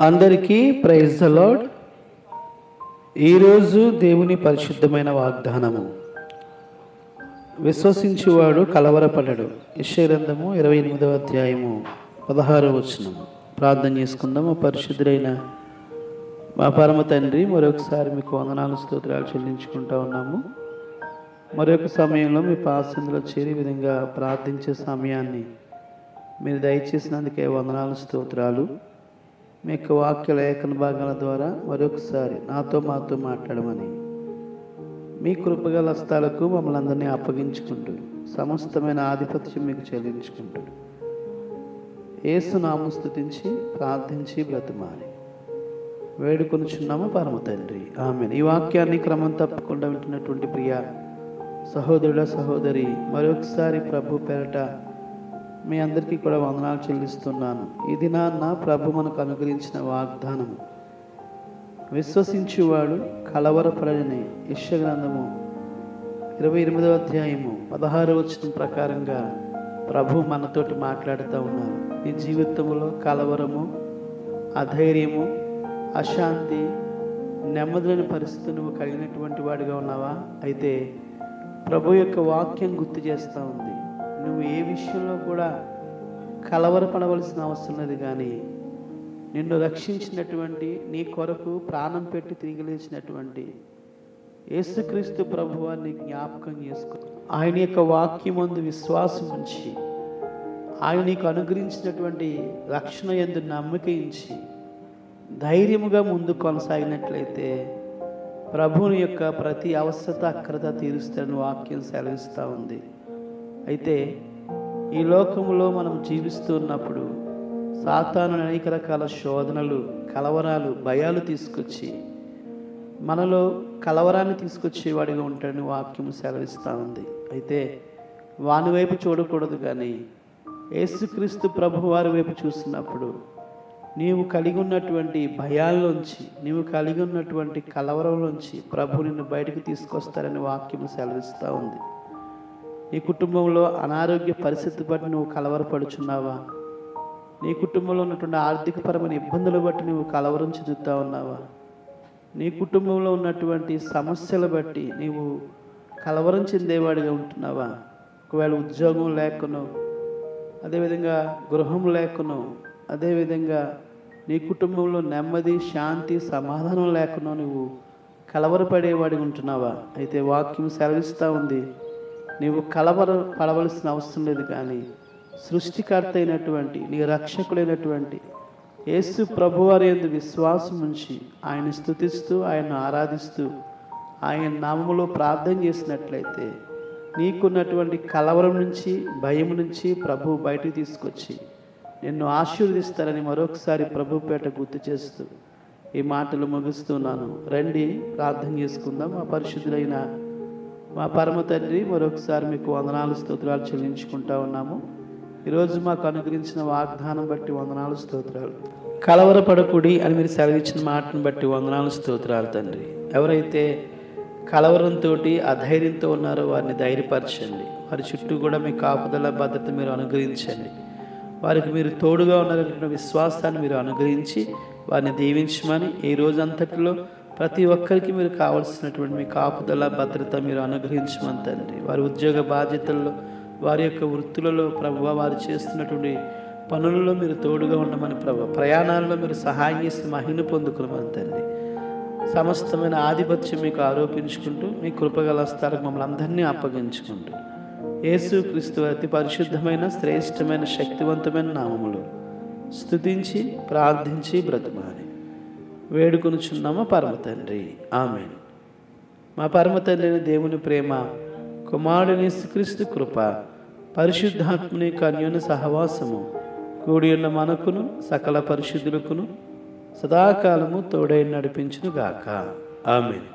అందరికీ praise the lord. ఈరోజు దేవుని పరిశుద్ధమైన వాగ్దానము. విశ్వసించువాడు కలవరపడడు. యెషయా గ్రంథము 28వ అధ్యాయము 16వ వచనము. ప్రార్థన చేసుకుందాము. పరిశుద్ధుడైన మా పరమ తండ్రి, మరొకసారి మీకు వందనాలు స్తోత్రాలు చెల్లించుకుంటా ఉన్నాము. మరొక సమయంలో మీ పాసందులో చేరి విధంగా ప్రార్థించే సమయాన్ని మీరు దయచేసినందుకే వందనాలు స్తోత్రాలు. మీ యొక్క వాక్య లేఖన భాగాల ద్వారా మరొకసారి మాతో మాట్లాడమని మీ కృపగల హస్తాలకు మమ్మల్ని అందరినీ అప్పగించుకుంటూ సమస్తమైన ఆధిపత్యం మీకు చెల్లించుకుంటూ యేసు నామమున స్తుతించి ప్రార్థించి బ్రతిమాలి వేడుకొనుచున్నాము పరమ తండ్రి, ఆమేన్. ఈ వాక్యాన్ని క్రమం తప్పకుండా వింటున్నటువంటి ప్రియ సహోదరుడ సహోదరి, మరొకసారి ప్రభు పేరట మీ అందరికీ కూడా వందనాలు చెల్లిస్తున్నాను. ఈ దినాన్న ప్రభు మనకు అనుగ్రహించిన వాగ్దానము, విశ్వసించువాడు కలవరపడని. యెషయా గ్రంథము 28వ అధ్యాయము 16వ వచనం ప్రకారంగా ప్రభు మనతోటి మాట్లాడుతూ ఉన్నారు. నీ జీవితంలో కలవరము, అధైర్యము, అశాంతి, నెమ్మదిలేని పరిస్థితి నువ్వు కలిగినటువంటి వాడిగా ఉన్నావా? అయితే ప్రభు యొక్క వాక్యం గుర్తు చేస్తూ ఉంది, నువ్వు ఏ విషయంలో కూడా కలవరపడవలసిన అవసరం లేదు. కానీ నిన్ను రక్షించినటువంటి, నీ కొరకు ప్రాణం పెట్టి తిరిగి లేచినటువంటి యేసుక్రీస్తు ప్రభువాన్ని జ్ఞాపకం చేసుకో. ఆయన యొక్క వాక్యమందు విశ్వాసం ఉంచి, ఆయన నీకు అనుగ్రహించినటువంటి రక్షణ యందు నమ్మిక ఉంచి ధైర్యముగా ముందు కొనసాగినట్లయితే ప్రభువుని యొక్క ప్రతి అవసరత అక్రత తీరుస్తాడని వాక్యం సెలవిస్తూ ఉంది. అయితే ఈ లోకంలో మనం జీవిస్తున్నప్పుడు సాతాను అనేక రకాల శోధనలు, కలవరాలు, భయాలు తీసుకొచ్చి మనలో కలవరాన్ని తీసుకొచ్చేవాడిగా ఉంటాడని వాక్యం సెలవిస్తూ ఉంది. అయితే వాని వైపు చూడకూడదు, కానీ యేసుక్రీస్తు ప్రభు వారి వైపు చూసినప్పుడు నీవు కలిగి ఉన్నటువంటి భయాల్లోంచి, నీవు కలిగి ఉన్నటువంటి కలవరంలోంచి ప్రభు నిన్ను బయటకు తీసుకొస్తారని వాక్యం సెలవిస్తూ ఉంది. నీ కుటుంబంలో అనారోగ్య పరిస్థితి బట్టి నువ్వు కలవరపడుచున్నావా? నీ కుటుంబంలో ఉన్నటువంటి ఆర్థికపరమైన ఇబ్బందులు బట్టి నువ్వు కలవరం చెందుతూ ఉన్నావా? నీ కుటుంబంలో ఉన్నటువంటి సమస్యలు బట్టి నీవు కలవరం చెందేవాడిగా ఉంటున్నావా? ఒకవేళ ఉద్యోగం లేకనో, అదేవిధంగా గృహం లేకనో, అదేవిధంగా నీ కుటుంబంలో నెమ్మది, శాంతి, సమాధానం లేకనో నువ్వు కలవరపడేవాడిగా ఉంటున్నావా? అయితే వాక్యం సెలవిస్తూ ఉంది, నీవు కలవరపడవలసిన అవసరం లేదు. కానీ సృష్టికర్త అయినటువంటి, నీ రక్షకుడైనటువంటి యేసు ప్రభువారి యందు విశ్వాసం ఉంచి ఆయన స్తుతిస్తూ, ఆయన ఆరాధిస్తూ, ఆయన నామములో ప్రార్థన చేసినట్లయితే నీకున్నటువంటి కలవరం నుంచి, భయం నుంచి ప్రభు బయటకు తీసుకొచ్చి నిన్ను ఆశీర్వదిస్తారని మరొకసారి ప్రభు పేట గుర్తు చేస్తూ ఈ మాటలు ముగిస్తున్నాను. రండి ప్రార్థన చేసుకుందాం. మా పరిశుద్ధులైన మా పరమ తండ్రి, మరొకసారి మీకు వందనాలు స్తోత్రాలు చెల్లించుకుంటా ఉన్నాము. ఈరోజు మాకు అనుగ్రహించిన వాగ్దానం బట్టి వందనాలు స్తోత్రాలు. కలవరపడకుడి అని మీరు సెలవిచ్చిన మాటను బట్టి వందనాలు స్తోత్రాలు తండ్రి. ఎవరైతే కలవరంతో, అధైర్యంతో ఉన్నారో వారిని ధైర్యపరచండి. వారి చుట్టూ కూడా మీ కాపుదల భద్రత మీరు అనుగ్రహించండి. వారికి మీరు తోడుగా ఉన్నారనే విశ్వాసాన్ని మీరు అనుగ్రహించి వారిని దీవించమని, ఈ రోజంతటిలో ప్రతి ఒక్కరికి మీరు కావలసినటువంటి మీ కాపుదల భద్రత మీరు అనుగ్రహించమని తండ్రి. వారి ఉద్యోగ బాధ్యతల్లో, వారి యొక్క వృత్తులలో ప్రభువా, వారు చేస్తున్నటువంటి పనులలో మీరు తోడుగా ఉండమని ప్రభు, ప్రయాణాల్లో మీరు సహాయం చేసి మహిమ పొందుకునమని తండ్రి. సమస్తమైన ఆధిపత్యం మీకు ఆరోపించుకుంటూ మీ కృపగల హస్తాలకు మమ్మల్ని అందరినీ అప్పగించుకుంటూ యేసుక్రీస్తు అతి పరిశుద్ధమైన, శ్రేష్టమైన, శక్తివంతమైన నామములో స్తుతించి ప్రార్థించి బ్రతిమాలి వేడుకొనుచున్నాము పరమ తండ్రి, ఆమేన్. మా పరమ తండ్రి అయిన దేవుని ప్రేమ, కుమారుని యేసుక్రీస్తు కృప, పరిశుద్ధాత్మని అన్యోన్య సహవాసము కూడి ఉన్న మనకును సకల పరిశుద్ధులకును సదాకాలము తోడై నడిపించును గాక, ఆమేన్.